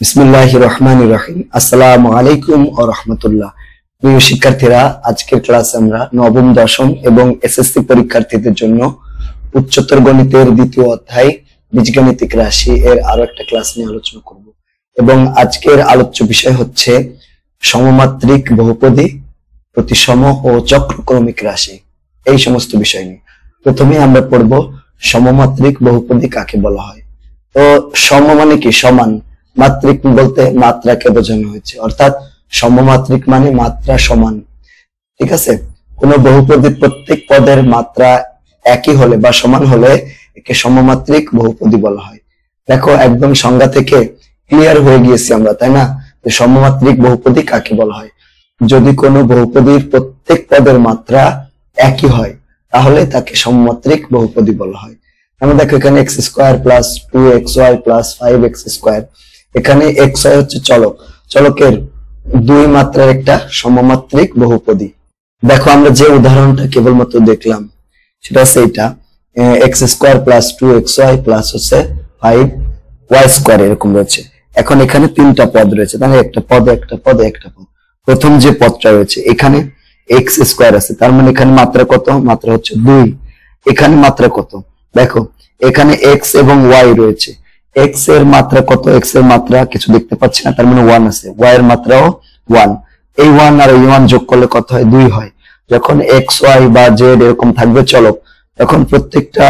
বিসমিল্লাহির রহমানির রহিম। আসসালামু আলাইকুম ওয়া রাহমাতুল্লাহ। প্রিয় শিক্ষার্থীরা, আজকের ক্লাসে আমরা নবম, দশম এবং এসএসসি পরীক্ষার্থীদের জন্য উচ্চতর গণিতের দ্বিতীয় অধ্যায় বীজগাণিতিক রাশি এর আরো একটা ক্লাস নিয়ে আলোচনা করব এবং আজকের আলোচ্য বিষয় হচ্ছে সমমাত্রিক বহুপদী, প্রতিসম ও চক্রক্রমিক রাশি। এই সমস্ত বিষয় নিয়ে প্রথমে আমরা পড়ব সমমাত্রিক বহুপদী কাকে বলা হয়। তো সম মানে কি? সমান। মাত্রিক বলতে মাত্রাকে বোঝানো হয়েছে, অর্থাৎ সমমাত্রিক মানে মাত্রা সমান। ঠিক আছে, কোন বহুপদীর প্রত্যেক পদের মাত্রা একই হলে বা সমান হলে একে সমমাত্রিক বহুপদী বলা হয়। দেখো, একদম সংজ্ঞা থেকে ক্লিয়ার হয়ে গিয়েছি আমরা, তাই না? যে সমমাত্রিক বহুপদী কাকে বলা হয়। যদি কোনো বহুপদীর প্রত্যেক পদের মাত্রা একই হয় তাহলে তাকে সমমাত্রিক বহুপদী বলা হয়। আমরা দেখো এখানে x square plus 2xy plus 5x square, এখানে xy হচ্ছে চলক, চলকের দুই মাত্রার একটা সমমাত্রিক বহুপদী। দেখো আমরা যে উদাহরণটা কেবলমাত্র দেখলাম সেটা হচ্ছে এটা, x square plus 2xy plus হচ্ছে 5y স্কোয়ার, এরকম রয়েছে। এখন এখানে তিনটা পদ রয়েছে, তাহলে একটা পদে একটা পদে একটা পদ। প্রথম যে পদটা রয়েছে এখানে এক্স স্কোয়ার আছে, তার মানে এখানে মাত্রা কত? মাত্রা হচ্ছে 2। এখানে মাত্রা কত? দেখো এখানে এক্স এবং ওয়াই রয়েছে, এক্স এর মাত্রা কত? এক্স এর মাত্রা কিছু দেখতে পাচ্ছি না, তার মানে 1 আছে। ওয়াই এর মাত্রাও 1। এই 1 আর এই 1 যোগ করলে কত হয়? 2 হয়। যখন এক্স ওয়াই বা জেড এরকম থাকবে চলক, তখন প্রত্যেকটা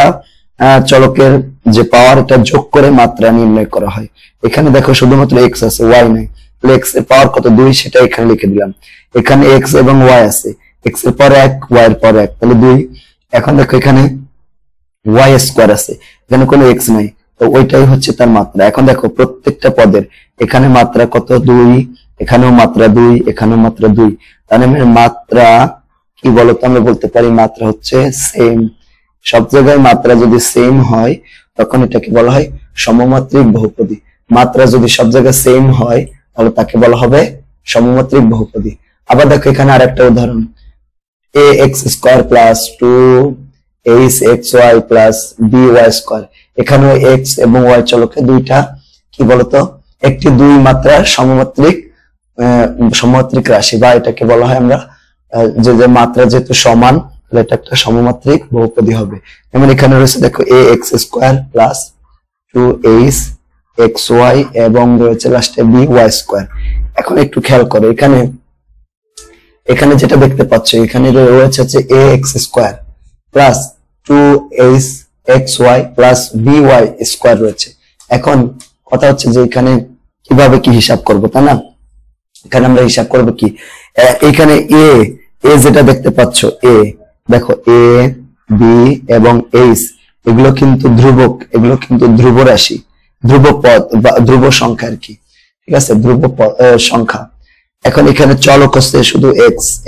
চলকের যে পাওয়ার এটা যোগ করে মাত্রা নির্ণয় করা হয়। এখানে দেখো শুধুমাত্র এক্স আছে, ওয়াই নাই, তাহলে এক্স এর পাওয়ার কত? 2, সেটা এখানে লিখে দিলাম। এখানে এক্স এবং ওয়াই আছে, এক্স এর পর 1, ওয়াই এর পর 1, তাহলে 2। এখন দেখো এখানে ওয়াই স্কোয়ার আছে, এখানে কোনো এক্স নাই, তো ওইটাই হচ্ছে তার মাত্রা। এখন দেখো প্রত্যেকটা পদের এখানে মাত্রা কত? 2, এখানেও মাত্রা 2, এখানেও মাত্রা 2, তাহলে মাত্রা কি বলতো? আমরা বলতে পারি মাত্রা হচ্ছে সেম। সব জায়গায় মাত্রা যদি সেম হয় তখন এটাকে বলা হয় সমমাত্রিক বহুপদী। মাত্রা যদি সব জায়গায় সেম হয় তাহলে তাকে বলা হবে সমমাত্রিক বহুপদী। আবার দেখো এখানে আরেকটা উদাহরণ, a x square plus 2xy plus by square, এখানেও এক্স এবং ওয়াই চলকে দুইটা কি বলতো? একটি দুই মাত্রার সমমাত্রিক রাশি, বা এটাকে বলা হয় আমরা যে মাত্রা যেহেতু সমান তাহলে এটা একটা সমমাত্রিক বহুপদী হবে। যেমন এখানে রয়েছে দেখো এ এক্স স্কোয়ার প্লাস 2xy এবং রয়েছে লাস্টে by স্কোয়ার। এখন একটু খেয়াল করো, এখানে যেটা দেখতে পাচ্ছ এখানে রয়েছে হচ্ছে a x square plus 2xy plus by square রয়েছে। এখন কথা হচ্ছে যে এখানে কিভাবে কি হিসাব করব, তাই না? এখানে আমরা হিসাব করব কি, এখানে এ যেটা দেখতে পাচ্ছ এ, দেখো এ বি এবং এইচ এগুলো কিন্তু ধ্রুবক, এগুলো কিন্তু ধ্রুব রাশি, ধ্রুব পদ বা ধ্রুব সংখ্যা আর কি। ঠিক আছে, ধ্রুব সংখ্যা। এখন এখানে চলক হচ্ছে শুধু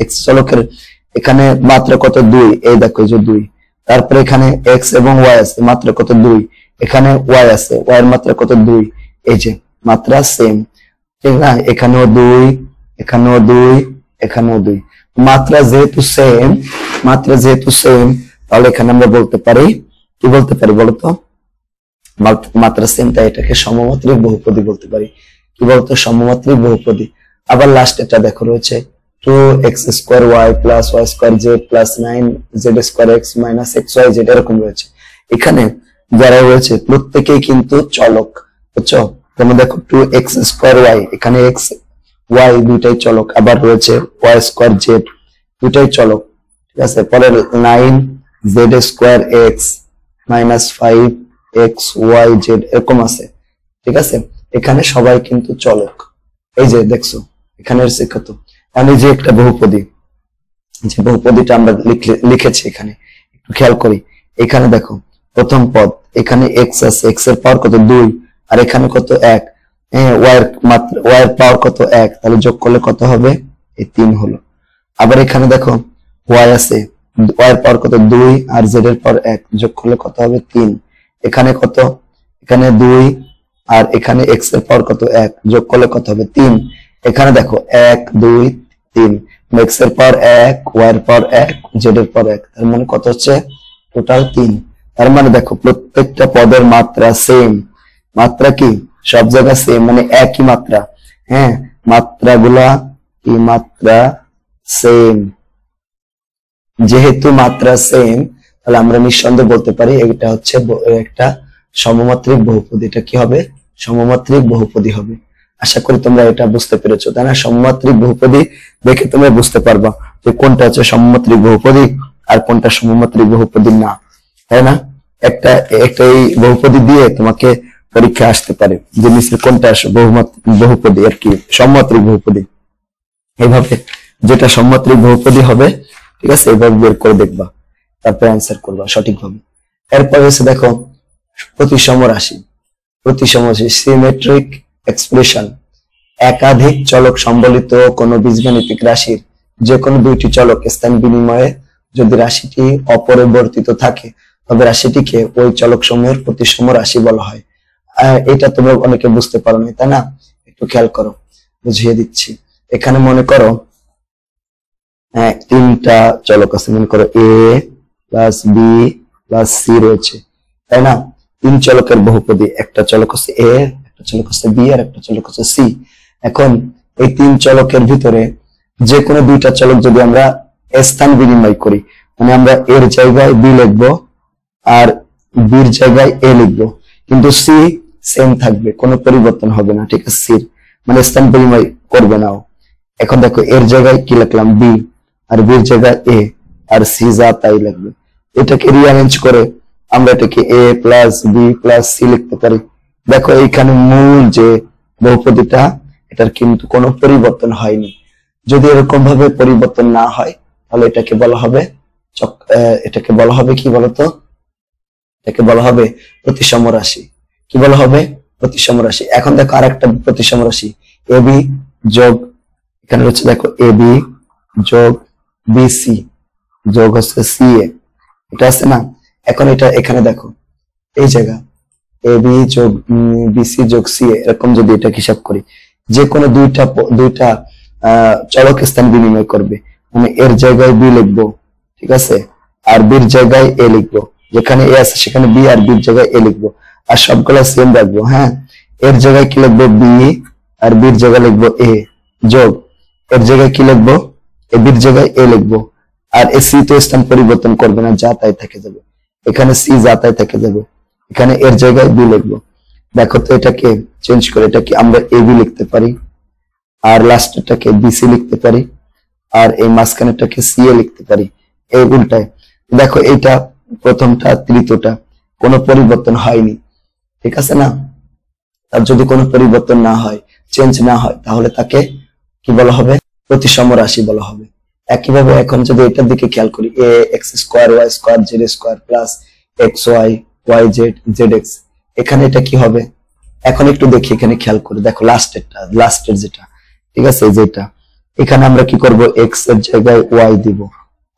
এক্স চলকের এখানে মাত্রা কত? 2, এই দেখো এই যে 2। তারপরে এখানে এক্স এবং ওয়াই আছে, মাত্রা কত? 2। এখানে ওয়াই আছে, ওয়াই এর মাত্রা কত? 2। এই যে মাত্রা সেম, ঠিক না? এখানেও 2, এখানেও 2, এখানেও 2। মাত্রা যেহেতু সেম তাহলে এখানে আমরা বলতে পারি, কি বলতে পারি বলতো? মাত্রা সেম, তাই এটাকে সমমাত্রিক বহুপদী বলতে পারি। কি বলতো? সমমাত্রিক বহুপদী। আবার লাস্ট এটা দেখো রয়েছে 2x square y plus y square z plus 9z square x minus xy z, এরকম রয়েছে। এখানে যারা রয়েছে প্রত্যেকেই কিন্তু চলক, বুঝছো? তোমরা দেখো 2x স্কোয়ার ওয়াই, এখানে x y দুইটাই চলক, আবার রয়েছে ওয়াই স্কোয়ার জেড দুইটাই চলক। ঠিক আছে, পরে 9z square x minus 5xy Z এরকম আছে। ঠিক আছে, এখানে সবাই কিন্তু চলক। এই যে দেখছো এখানে কত, আমি যে একটা বহুপদী, যে বহুপদীটা আমরা লিখেছি এখানে একটু খেয়াল করি। এখানে দেখো প্রথম পদ এখানে এক্স আছে, এক্স এর পাওয়ার কত? 2, আর এখানে কত? 1। ওয়াই এর পাওয়ার কত? 1, তাহলে যোগ করলে কত হবে? এই 3 হলো। আবার এখানে দেখো ওয়াই আছে, ওয়াই এর পাওয়ার কত? 2, আর জেড এর পাওয়ার 1, যোগ করলে কত হবে? 3। এখানে কত? এখানে 2, আর এখানে এক্স এর পাওয়ার কত? 1, যোগ করলে কত হবে? 3। এখানে দেখো 1 2 3, এক্স এর পাওয়ার 1, ওয়াই এর পাওয়ার 1, জেড এর পাওয়ার 1, তার মানে কত হচ্ছে? টোটাল 3। তার মানে দেখো প্রত্যেকটা পদের মাত্রা সেম, মাত্রা কি? সব জায়গা সেম, মানে একই মাত্রা। হ্যাঁ, মাত্রাগুলা কি মাত্রা সেম, যেহেতু মাত্রা সেম তাহলে আমরা নিঃসন্দেহে বলতে পারি এটা হচ্ছে একটা সমমাত্রিক বহুপদী। এটা কি হবে? সমমাত্রিক বহুপদী হবে। আশা করি তোমরা এটা বুঝতে পেরেছো, তাই না? সমমাত্রিক বহুপদী দেখে তোমরা বুঝতে পারবা যে কোনটা হচ্ছে সমমাত্রিক বহুপদী আর কোনটা সমমাত্রিক বহুপদী না, তাই না? একটা একটা এই বহুপদী দিয়ে তোমাকে পরীক্ষা আসতে পারে যে নিচের কোনটা বহুপদী আর কি সমমাত্রিক বহুপদী। এইভাবে যেটা সমমাত্রিক বহুপদী হবে, ঠিক আছে, এভাবে বের করে দেখবা, তারপর অ্যান্সার করবা সঠিকভাবে। এরপর হচ্ছে দেখো প্রতিসম রাশি। প্রতিসম রাশি সিমেট্রিক এক্সপ্রেশন, একাধিক চলক সম্বলিত কোন বীজগাণিতিক রাশির যে কোনো দুইটি চলক স্থান বিনিময়ে যদি রাশিটি অপরিবর্তিত থাকে তবে রাশিটিকে ওই চলক সমূহের প্রতিসম রাশি বলা হয়। এটা তোমরা অনেকে বুঝতে পারো না, তাই না? একটু খেয়াল করো, বুঝিয়ে দিচ্ছি। এখানে মনে করো তিনটা চলক আছে, মনে করো এ প্লাস বি প্লাস সি রয়েছে, তাই না? তিন চলকের বহুপদী, একটা চলক হচ্ছে এ, একটা চলক হচ্ছে বি আর একটা চলক হচ্ছে সি। এখন এই তিন চলকের ভিতরে যে কোনো দুইটা চলক যদি আমরা স্থান বিনিময় করি, মানে আমরা এর জায়গায় বি লিখবো আর বির জায়গায় এ লিখবো, কিন্তু সি সেম থাকবে, কোনো পরিবর্তন হবে না, ঠিক আছে? সির মানে স্থান বিনিময় করবে না। এখন দেখো এর জায়গায় কি লিখলাম বি আর বির জায়গায় এ আর সি যা তাই লাগবে। এটাকে রিঅ্যারেঞ্জ করে আমরা এটাকে এ প্লাস বি প্লাস সি লিখতে পারি। দেখো এইখানে মূল যে বহুপদীটা এটার কিন্তু কোনো পরিবর্তন হয়নি। যদি এরকম ভাবে পরিবর্তন না হয় তাহলে এটাকে বলা হবে কি বলতো? এটাকে বলা হবে প্রতিসম রাশি। কি বলা হবে? প্রতিসম রাশি। এখন দেখো আরেকটা প্রতিসম রাশি এবি যোগ, এখানে হচ্ছে দেখো এবি যোগ বিসি যোগ হচ্ছে সিএ, এটা আছে না? এখন এটা এখানে দেখো এই জায়গা এবি যোগ বিসি যোগ সিএ, এরকম যদি এটা হিসাব করি, যে কোনো দুইটা চলক স্থান বিনিময় করবে, মানে এর জায়গায় বি লিখবো, ঠিক আছে, আর বির জায়গায় এ লিখবো, যেখানে এ আছে সেখানে বি আর বির জায়গায় এ লিখবো, আর সবগুলা সেম রাখবো। হ্যাঁ, এর জায়গায় কি লিখবো বি আর বির জায়গায় লিখবো এ যোগ এর জায়গায় কি লিখবো এ বির জায়গায় এ লিখবো, আর এ সি তো স্থান পরিবর্তন করবে না, যা তাই থেকে যাবে। এখানে সি যা তাই থেকে যাবে, এখানে এর জায়গায় বি লিখবো। দেখো তো এটাকে চেঞ্জ করে এটাকে আমরা এ বি লিখতে পারি, আর লাস্টেরটাকে বিসি লিখতে পারি, আর এই মাঝখানেরটাকে সি এ লিখতে পারি। এই উল্টায় দেখো এইটা প্রথমটা তৃতীয়টা কোনো পরিবর্তন হয়নি, ঠিক আছে না? তার যদি কোনো পরিবর্তন না হয়, চেঞ্জ না হয়, তাহলে তাকে কি বলা হবে? প্রতিসম রাশি বলা হবে। একইভাবে এখন যদি এটার দিকে খেয়াল করি, এ x square y square z square plus x y y z z x, এখানে এটা কি হবে? এখন একটু দেখি, এখানে খেয়াল করে দেখো লাস্টের যেটা, ঠিক আছে, যেটা এখানে আমরা কি করব? এক্স এর জায়গায় ওয়াই দিব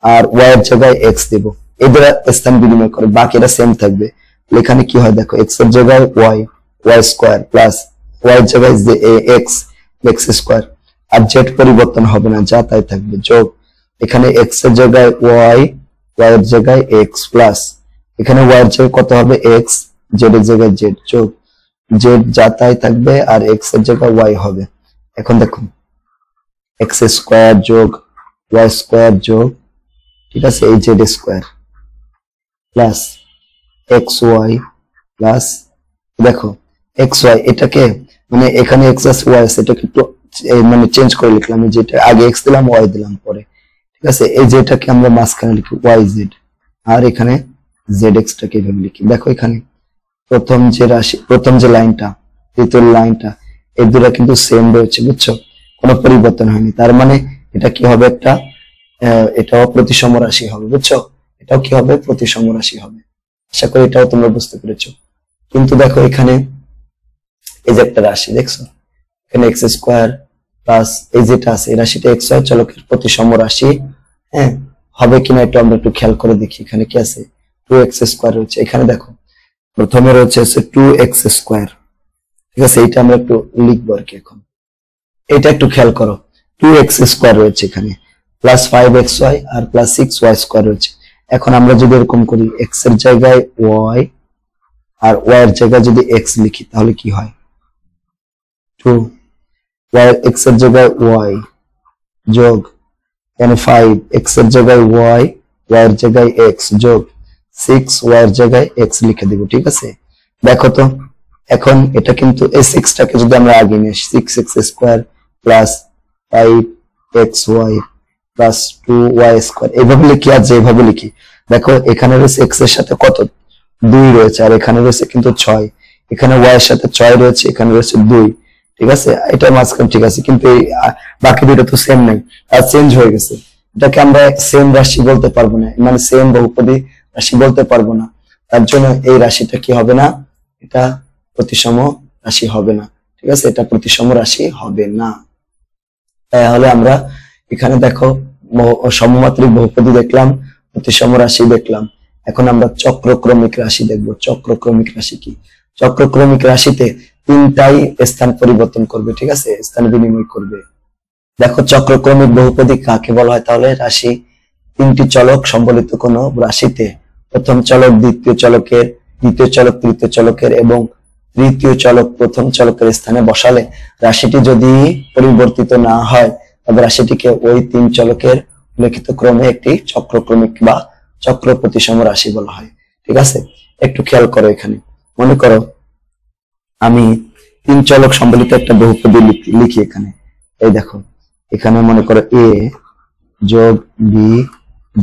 আর ওয়াই এর জায়গায় এক্স দিব, এদের স্থান বিনিময় করে, বাকিটা সেম থাকবে। এখানে কি হয় দেখো, এক্স এর জায়গায় y y square plus y এর জায়গায় এক্স এক্স স্কোয়ার, আর জেড পরিবর্তন হবে না, যা তাই থাকবে, যোগ এখানে এক্স এর জায়গায় ওয়াই ওয়াই এর জায়গায় এক্স প্লাস এখানে ওয়াই এর জায়গায় কত হবে এক্স, জেড এর জায়গায় জেড, যোগ জেড যা তাই থাকবে আর এক্স এর জায়গায় ওয়াই হবে। এখন দেখো এক্স স্কোয়ার যোগ ওয়াই স্কোয়ার যোগ, ঠিক আছে, এই z square plus x y plus দেখো এক্স ওয়াই, এটাকে মানে এখানে এক্স আছে ওয়াই আছে, এটাকে একটু মানে চেঞ্জ করে লিখলাম, যেটা আগে এক্স দিলাম ওয়াই দিলাম পরে, ঠিক আছে। এই যেটাকে আমরা মাঝখানে লিখি ওয়াই জেড, আর এখানে জেড এক্স টাকে এভাবে লিখি। দেখো এখানে প্রথম যে লাইনটা দ্বিতীয় লাইনটা এই দুটা কিন্তু সেম রয়েছে, বুঝছো? কোনো পরিবর্তন হয়নি, তার মানে এটা কি হবে? এটাও প্রতিসম রাশি হবে, বুঝছো? এটাও কি হবে? প্রতিসম রাশি হবে। আশা করি এটাও তোমরা বুঝতে পেরেছো। কিন্তু দেখো এখানে এই যে একটা রাশি দেখছো, এখানে এক্স স্কোয়ার প্লাস এই যেটা আছে এই রাশিটা এক্স ওয়াই চলকের প্রতিসম রাশি, হ্যাঁ, হবে কিনা একটু আমরা একটু খেয়াল করে দেখি। এখানে কি আছে? 2x স্কোয়ার রয়েছে। এখানে দেখো প্রথমে রয়েছে 2x স্কোয়ার, ঠিক আছে, এইটা আমরা একটু লিখবো আর কি। এখন এটা একটু খেয়াল করো, 2x স্কোয়ার রয়েছে এখানে, প্লাস 5xy আর প্লাস 6y স্কোয়ার রয়েছে। এখন আমরা যদি এরকম করি, x এর জায়গায় y আর y এর জায়গায় যদি x লিখি তাহলে কি হয়? 2 y x এর জায়গায় y যোগ এখানে 5 x এর জায়গায় y y এর জায়গায় x যোগ 6 y এর জায়গায় x লিখে দিব। ঠিক আছে, দেখো তো এখন এটা কিন্তু এই 6 টাকে যদি আমরা আগে নিই 6x square plus 5xy plus 2y square এইভাবে লিখি আর যেভাবে লিখি, দেখো এখানে রয়েছে x এর সাথে কত 2 রয়েছে আর এখানে রয়েছে কিন্তু 6, এখানে y এর সাথে 6 রয়েছে, এখানে রয়েছে 2। ঠিক আছে, এটা মাঝখানে ঠিক আছে, কিন্তু এই বাকি দুটো তো সেম নাই আর চেঞ্জ হয়ে গেছে। এটাকে আমরা সেম রাশি বলতে পারবো না, মানে সেম বহুপদী রাশি বলতে পারবো না, তার জন্য এই রাশিটা কি হবে না, এটা প্রতিসম রাশি হবে না। ঠিক আছে, এটা প্রতিসম রাশি হবে না। তাহলে আমরা এখানে দেখো সমমাত্রিক বহুপদী দেখলাম, প্রতিসম রাশি দেখলাম, এখন আমরা চক্রক্রমিক রাশি দেখব। চক্রক্রমিক রাশি কি? চক্রক্রমিক রাশিতে তিনটাই স্থান পরিবর্তন করবে। ঠিক আছে, স্থান বিনিময় করবে। দেখো চক্রক্রমিক বহুপদী কাকে বলা হয়? তাহলে রাশি তিনটি চলক সম্বলিত কোন রাশিতে প্রথম চলক দ্বিতীয় চলকের, দ্বিতীয় চলক তৃতীয় চলকের এবং তৃতীয় চলক প্রথম চলকের স্থানে বসালে রাশিটি যদি পরিবর্তিত না হয় তবে রাশিটিকে ওই তিন চলকের উল্লেখিত ক্রমে একটি চক্রক্রমিক বা চক্র প্রতিসম রাশি বলা হয়। ঠিক আছে, একটু খেয়াল করো, এখানে মনে করো আমি তিন চলক সম্বলিত একটা বহুপদী লিখি এখানে। এই দেখো এখানে মনে করো a যোগ b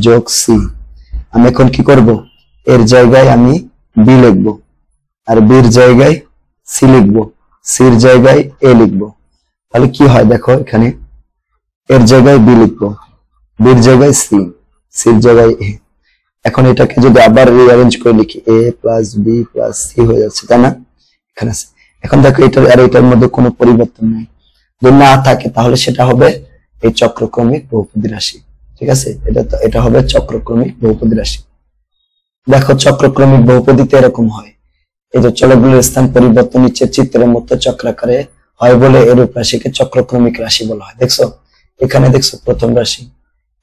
যোগ c, আমি এখন কি করব, এর জায়গায় আমি b লিখব আর b এর জায়গায় c লিখব, c এর জায়গায় a লিখব। তাহলে কি হয় দেখো, এখানে এর জায়গায় b লিখব, b এর জায়গায় c, c এর জায়গায় a। এখন এটাকে যদি আবার রিঅ্যারেঞ্জ করে লিখি a plus b plus c হয়ে যাচ্ছে, তাই না? এখানে আছে। এখন দেখো এটার আর এটার মধ্যে কোনো পরিবর্তন নেই, যদি না থাকে তাহলে সেটা হবে এই চক্রক্রমিক বহুপদী রাশি। ঠিক আছে, এটা হবে চক্রক্রমিক বহুপদী রাশি। দেখো চক্রক্রমিক বহুপদীতে এরকম হয়, এই যে চলকগুলোর স্থান পরিবর্তন নিচের চিত্রের মতো চক্রাকারে হয় বলে এরূপ রাশিকে চক্রক্রমিক রাশি বলা হয়। দেখছো এখানে দেখছো প্রথম রাশি,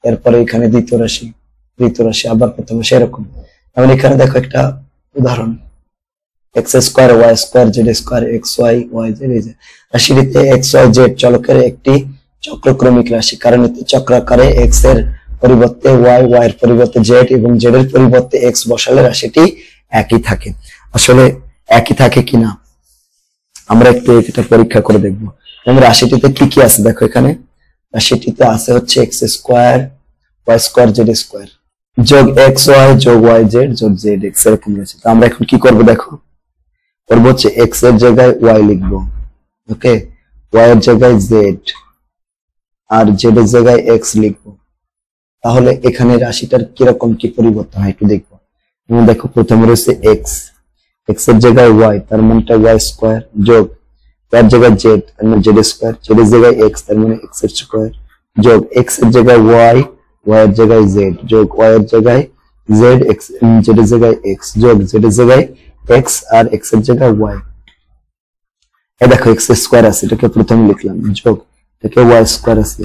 এরপরে এখানে দ্বিতীয় রাশি, তৃতীয় রাশি, আবার প্রথম রাশি, এরকম। তাহলে এখানে দেখো একটা উদাহরণ, x square y square z square xy yz, রাশিটিতে xyz চলকের একটি চক্রক্রমিক রাশি, কারণ এতে চক্রাকারে x এর পরিবর্তে y, y এর পরিবর্তে z এবং z এর পরিবর্তে x বসালে রাশিটি একই থাকে। আসলে একই থাকে কিনা আমরা একটু এটা পরীক্ষা করে দেখব। এবং রাশিটিতে কি কি আছে দেখো, এখানে রাশিটিতে আছে হচ্ছে x square y square z square যোগ xy যোগ yz যোগ zx এরকম রয়েছে। তো আমরা এখন কি করব দেখো, করব হচ্ছে x এর জায়গায় y লিখব, ওকে, y এর জায়গায় z আর z এর জায়গায় x লিখব। তাহলে এখানে রাশিটার কিরকম কি পরিবর্তন হয় একটু দেখবো। দেখো প্রথমে রয়েছে x, x এর জায়গায় y তার মানেটা y স্কয়ার যোগ তার জায়গায় z তার মানে z স্কয়ার, z এর জায়গায় x তার মানে x এর স্কয়ার যোগ x এর জায়গায় y, y এর জায়গায় z যোগ y এর জায়গায় z, x z এর জায়গায় x যোগ z এর জায়গায় x আর x এর জায়গায় y। এই দেখো x স্কয়ার আছে, এটাকে প্রথমে লিখলাম, যোগ এটাকে y স্কয়ার আছে,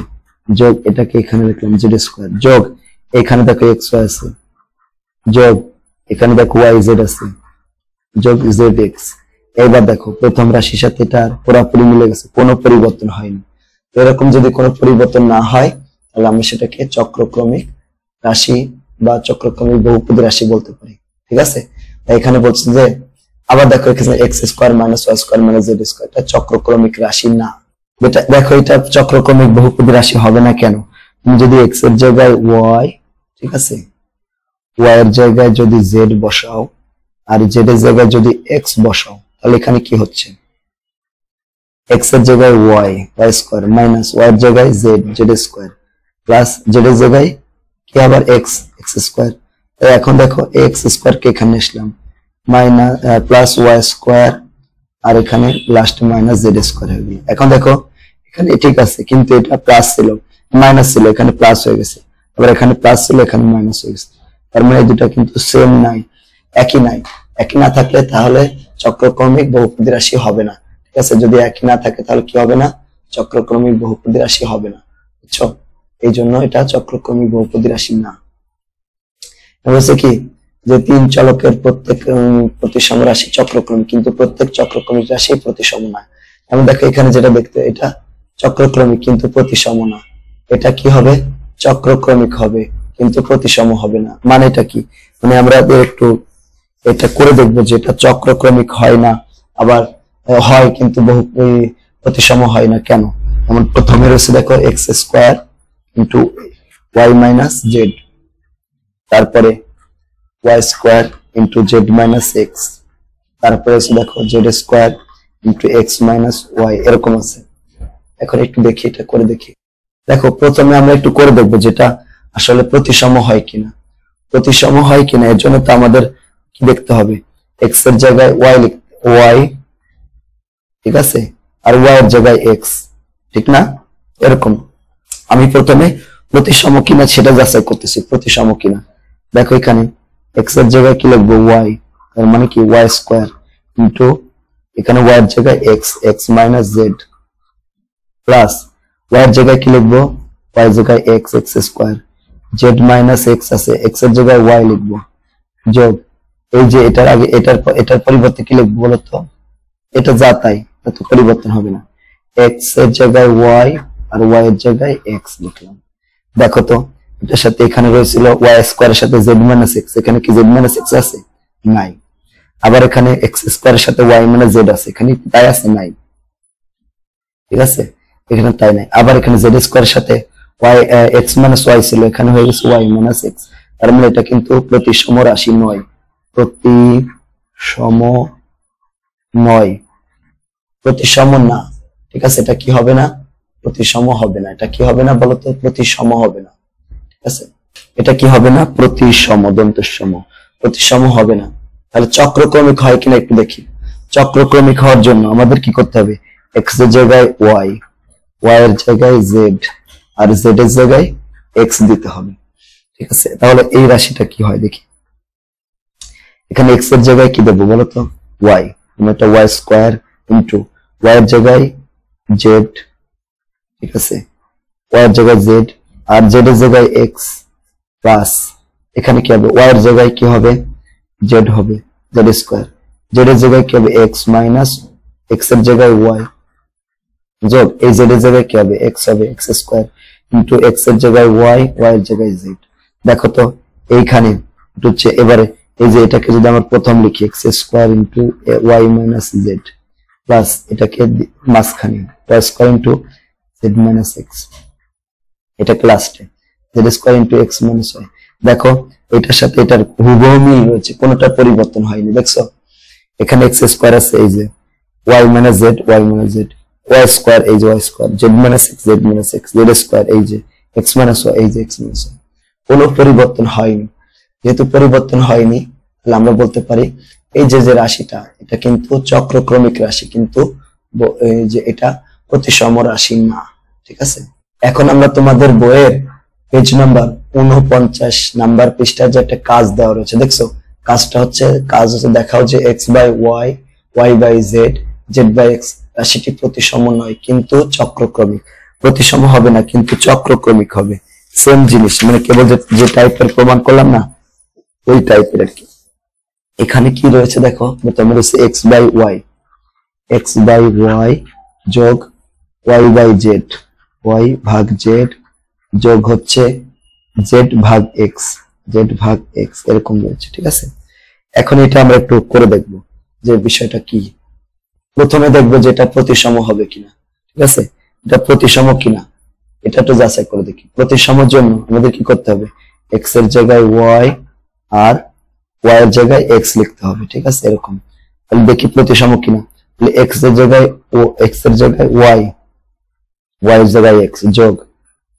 যোগ এটাকে এখানে লিখলাম z স্কয়ার, যোগ এখানে দেখো xy আছে, যোগ এখানে দেখো yz আছে, যোগ zx। এবার দেখো প্রথম রাশির সাথে এটা পুরোপুরি মিলে গেছে, কোনো পরিবর্তন হয়নি। এরকম যদি কোনো পরিবর্তন না হয় তাহলে আমরা সেটাকে চক্রক্রমিক রাশি বা চক্রক্রমিক বহুপদী রাশি বলতে পারি। ঠিক আছে, তাই এখানে বলছে যে আবার দেখো এখানে x square minus y square minus z square, এটা চক্রক্রমিক রাশি না। এটা দেখো এটা চক্রক্রমিক বহুপদী রাশি হবে না কেন? তুমি যদি x এর জায়গায় y, ঠিক আছে, y এর জায়গায় যদি z বসাও আর z এর জায়গায় যদি x বসাও তাহলে এখানে কি হচ্ছে, x এর জায়গায় y, y square minus y এর জায়গায় z, z square plus z এর জায়গায় কি আবার x, x স্কয়ার। এখন দেখো x স্কয়ার কে এখানে আসলাম মাইনাস প্লাস y স্কয়ার আর এখানে লাস্ট মাইনাস z স্কয়ার হয়ে গেল। এখন দেখো এখানে ঠিক আছে, কিন্তু এটা প্লাস ছিল মাইনাস ছিল, এখানে প্লাস হয়ে গেছে, আবার এখানে প্লাস ছিল এখানে মাইনাস হয়ে গেছে। তার মানে এই দুটো কিন্তু সেম নাই, একই নাই। একই না থাকলে তাহলে চক্রক্রমিক বহুপদী রাশি হবে না। ঠিক আছে, যদি একই না থাকে তাহলে কি হবে না, চক্রক্রমিক বহুপদী রাশি হবে না, বুঝছো? এই জন্য এটা চক্রক্রমিক বহুপদী রাশি না। বলছে কি যে তিন চলকের প্রত্যেক প্রতিসম রাশি চক্রক্রমিক, কিন্তু প্রত্যেক চক্রক্রমিক রাশি প্রতিসম না। আমি দেখো এখানে যেটা দেখতে, এটা চক্রক্রমিক কিন্তু প্রতিসম না। এটা কি হবে? চক্রক্রমিক হবে কিন্তু প্রতিসম হবে না। মানে এটা কি? মানে আমরা একটু এটা করে দেখবো যে এটা চক্রক্রমিক হয় না, আবার হয় কিন্তু বহু প্রতিসম হয় না কেন? যেমন প্রথমে রয়েছে দেখো x square into y minus z, তারপরে y square into z minus x, তারপরে আছে দেখো z square into x minus y, এরকম আছে। এখন একটু দেখি, এটা করে দেখি। দেখো প্রথমে আমরা একটু করে দেখবো যেটা আসলে প্রতিসম হয় কিনা। প্রতিসম হয় কিনা এর জন্য তো আমাদের কি দেখতে হবে? এক্স এর জায়গায় ওয়াই, ঠিক আছে, আর ওয়াই এর জায়গায় এক্স, ঠিক না? এরকম আমি প্রথমে প্রতিসম কিনা সেটা যাচাই করতেছি, প্রতিসম কিনা। দেখো এখানে এক্স এর জায়গায় কি লিখবো? ওয়াই, তার মানে কি ওয়াই স্কোয়ার ইন্টু এখানে ওয়াই এর জায়গায় x, x minus z, plus y এর জায়গায় কি লিখবো? ওয়াই এর জায়গায় x, x square, z minus x আছে, এক্স এর জায়গায় ওয়াই লিখবো, যোগ এই যে এটার আগে এটার পরিবর্তে কি লিখবো বলতো? এটা যা তাই, তো পরিবর্তন হবে না। এক্স এর জায়গায় ওয়াই আর ওয়াই এর জায়গায় এক্স লিখলাম। দেখো তো এটার সাথে এখানে রয়েছিল ওয়াই স্কোয়ারের সাথে জেড মাইনাস এক্স, এখানে কি জেড মাইনাস এক্স আছে? নাই। আবার এখানে এক্স স্কোয়ারের সাথে ওয়াই মাইনাস জেড আছে, এখানে তাই আছে? নাই, ঠিক আছে, এখানে তাই নাই। আবার এখানে জেড স্কোয়ারের সাথে ওয়াই এক্স মাইনাস ওয়াই ছিল, এখানে হয়ে গেছে ওয়াই মাইনাস এক্স, তার মানে এটা কিন্তু প্রতিসম রাশি নয়, প্রতিসম নয়, প্রতিসম না, ঠিক আছে। এটা কি হবে না? প্রতিসম হবে না। এটা কি হবে না বলতো? প্রতিসম হবে না, ঠিক আছে। এটা কি হবে না? প্রতিসম, দন্তসম, প্রতিসম হবে না। তাহলে চক্রক্রমিক হয় কিনা একটু দেখি। চক্রক্রমিক হওয়ার জন্য আমাদের কি করতে হবে? এক্স এর জায়গায় ওয়াই, ওয়াই এর জায়গায় জেড, আর জেড এর জায়গায় এক্স দিতে হবে, ঠিক আছে। তাহলে এই রাশিটা কি হয় দেখি। এখানে এক্স এর জায়গায় কি দেবো বলতো? ওয়াই, এটা ওয়াই স্কোয়ার ইন্টু ওয়াই এর জায়গায় জেড, ঠিক আছে, ওয়াই এর জায়গায় জেড আর জেড এর জায়গায় এক্স, প্লাস এখানে কি হবে? ওয়াই এর জায়গায় কি হবে? জেড হবে, জেড স্কোয়ার, জেড এর জায়গায় কি হবে? এক্স মাইনাস এক্স এর জায়গায় ওয়াই, যোগ এই জেড এর জায়গায় কি হবে? এক্স হবে, এক্স স্কোয়ার ইন্টু এক্স এর জায়গায় ওয়াই, ওয়াই এর জায়গায় জেড। দেখো তো এইখানে হচ্ছে এবারে এই যে এটাকে যদি আমরা প্রথম লিখি x square into y minus z, plus এটাকে মাঝখানে y square into z minus x, এটাকে লাস্টে z square into x minus y. দেখো এটার সাথে এটার হুবহু মিল রয়েছে, কোনোটা পরিবর্তন হয়নি। দেখছো এখানে এক্স স্কোয়ার আছে, এই যে y minus z, y minus z, y square, এই যে y square, z minus x, z minus x, z square, এই যে এক্স মাইনাস ওয়াই, এই যে এক্স মাইনাস ওয়াই, কোনো পরিবর্তন হয়নি। যেহেতু পরিবর্তন হয়নি তাহলে আমরা বলতে পারি এই যে যে রাশিটা এটা কিন্তু চক্রক্রমিক রাশি, কিন্তু যে এটা প্রতিসম রাশি না, ঠিক আছে। এখন আমরা তোমাদের বইয়ের পেজ নাম্বার 49 নাম্বার পৃষ্ঠার যে একটা কাজ দেওয়া রয়েছে, দেখছো কাজটা হচ্ছে দেখাও যে x by y, y by z, z by x রাশিটি প্রতিসম নয় কিন্তু চক্রক্রমিক। প্রতিসম হবে না কিন্তু চক্রক্রমিক হবে, সেম জিনিস, মানে কেবল যে টাইপের প্রমাণ করলাম না ওই টাইপের আর কি। এখানে কি রয়েছে দেখো, প্রথমে রয়েছে x by Y, x by Y যোগ ওয়াই বাই জেড, ওয়াই ভাগ জেড যোগ হচ্ছে জেড ভাগ এক্স, জেড ভাগ এক্স, এরকম রয়েছে, ঠিক আছে। এখন এটা আমরা একটু করে দেখবো যে বিষয়টা কি। প্রথমে দেখবো যে এটা প্রতিসম হবে কিনা, ঠিক আছে, এটা প্রতিসম কিনা এটা একটু যাচাই করে দেখি। প্রতিসমের জন্য আমাদের কি করতে হবে? এক্স এর জায়গায় ওয়াই আর ওয়াই এর জায়গায় এক্স লিখতে হবে, ঠিক আছে, এরকম। তাহলে দেখি প্রতিসম কিনা। তাহলে এক্স এর জায়গায় এক্স এর জায়গায় ওয়াই, ওয়াই এর জায়গায় এক্স যোগ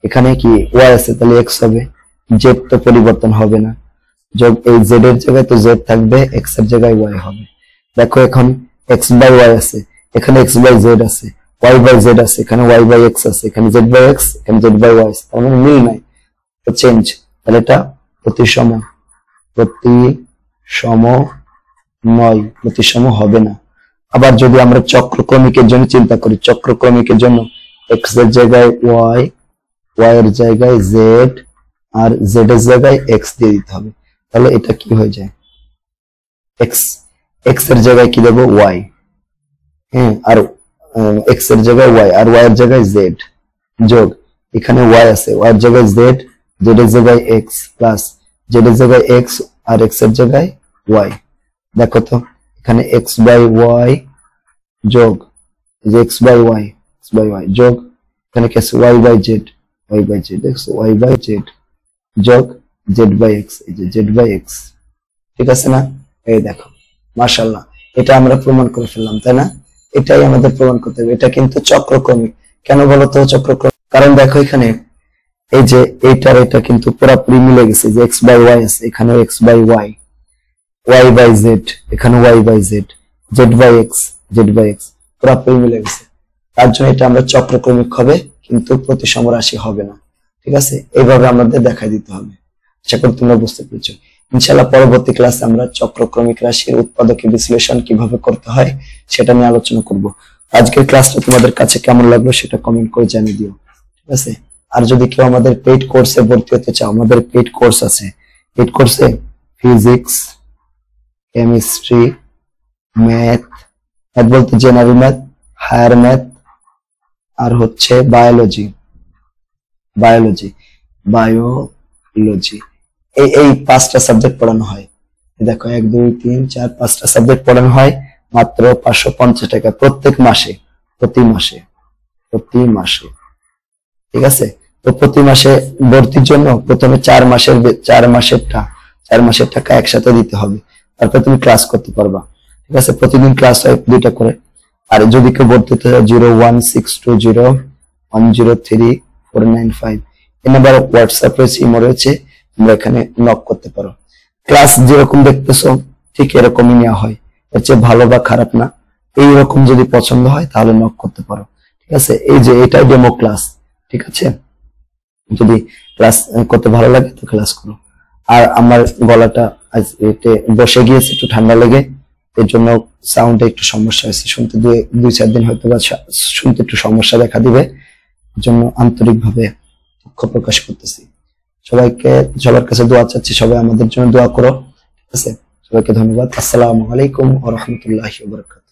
এখানে কি ওয়াই আছে তাহলে এক্স হবে, জেড তো পরিবর্তন হবে না, যোগ এই জেড এর জায়গায় তো জেড থাকবে, এক্স এর জায়গায় ওয়াই হবে। দেখো এখন এক্স বাই ওয়াই আছে, এখানে এক্স বাই জেড আছে, ওয়াই বাই জেড আছে, এখানে ওয়াই বাই এক্স আছে, এখানে জেড বাই এক্স, এখানে জেড বাই ওয়াই আছে, তার মানে মিল নাই, তো চেঞ্জ। তাহলে এটা প্রতিসম, প্রতিসম নয়, প্রতিসম হবে না। আবার যদি আমরা চক্রক্রমিকের জন্য চিন্তা করি, চক্রক্রমিকের জন্য এক্স এর জায়গায় ওয়াই, ওয়াই এর জায়গায় জেড আর জেড এর জায়গায় এক্স দিয়ে দিতে হবে। তাহলে এটা কি হয়ে যায়? এক্স, এক্স এর জায়গায় কি দেবো? ওয়াই, হ্যাঁ, আর এক্স এর জায়গায় ওয়াই আর ওয়াই এর জায়গায় জেড যোগ এখানে ওয়াই আছে ওয়াই এর জায়গায় জেড জেড এর জায়গায় এক্স প্লাস জেড এর জায়গায় এক্স আর এক্স এর জায়গায় ওয়াই। দেখো তো এখানে এক্স বাই ওয়াই যোগ যে এক্স বাই ওয়াই যোগ এখানে কি আছে y by z y by z যোগ জেড বাই এক্স এই যে জেড বাই এক্স। ঠিক আছে না? এই দেখো মাশাআল্লাহ এটা আমরা প্রমাণ করে ফেললাম, তাই না? এটাই আমাদের প্রমাণ করতে হবে। এটা কিন্তু চক্রক্রমিক। কেন বলতো চক্রক্রমিক? কারণ দেখো এখানে এই যে এইটার এটা কিন্তু পুরোপুরি মিলে গেছে যে এক্স বাই ওয়াই আছে এখানে x by y y by z এখানে y by z z by x পুরোপুরি মিলে গেছে। তার জন্য এটা আমরা চক্রক্রমিক হবে কিন্তু প্রতিসম রাশি হবে না। ঠিক আছে? এইভাবে আমাদের দেখাই দিতে হবে। আশা করি তোমরা বুঝতে পেরেছো। ইনশাআল্লাহ পরবর্তী ক্লাসে আমরা চক্রক্রমিক রাশির উৎপাদকীয় বিশ্লেষণ কিভাবে করতে হয় সেটা নিয়ে আলোচনা করব। আজকের ক্লাসটা তোমাদের কাছে কেমন লাগলো সেটা কমেন্ট করে জানিয়ে দিও। ঠিক আছে? আর যদি কেউ আমাদের পেইড কোর্সে ভর্তি হতে চাও, আমাদের পেইড কোর্স আছে। পেইড কোর্সে ফিজিক্স, কেমিস্ট্রি, ম্যাথ বলতে জেনারেল ম্যাথ, হায়ার ম্যাথ আর হচ্ছে বায়োলজি এই 5টা সাবজেক্ট পড়ানো হয়। দেখো 1 2 3 4 5টা সাবজেক্ট পড়ানো হয় মাত্র 550 টাকা প্রত্যেক মাসে, প্রতি মাসে। ঠিক আছে? তো প্রতি মাসে ভর্তির জন্য প্রথমে 4 মাসের টাকা একসাথে দিতে হবে, তারপর তুমি ক্লাস করতে পারবা। ঠিক আছে? প্রতিদিন ক্লাস হয় 2টা করে। আর যদি কেউ ভর্তি হতে চায় 01620103495 এই নাম্বারে হোয়াটসঅ্যাপ রয়েছে, ইমো রয়েছে, তোমরা এখানে নক করতে পারো। ক্লাস যেরকম দেখতেছো ঠিক এরকমই নেওয়া হয়, এর চেয়ে ভালো বা খারাপ না। এইরকম যদি পছন্দ হয় তাহলে নক করতে পারো। ঠিক আছে? এই যে এটাই ডেমো ক্লাস। ঠিক আছে? যদি ক্লাস করতে ভালো লাগে তো ক্লাস করো। আর আমার গলাটা আজ এতে বসে গিয়েছে, একটু ঠান্ডা লেগে, এর জন্য সাউন্ডে একটু সমস্যা হয়েছে, শুনতে 2-4 দিন হয়তো বা শুনতে একটু সমস্যা দেখা দিবে। এর জন্য আন্তরিকভাবে দুঃখ প্রকাশ করতেছি। সবার কাছে দোয়া চাচ্ছি, সবাই আমাদের জন্য দোয়া করো। ঠিক আছে? সবাইকে ধন্যবাদ। আসসালামু আলাইকুম ওয়া রাহমাতুল্লাহি ওয়া বারাকাতুহু।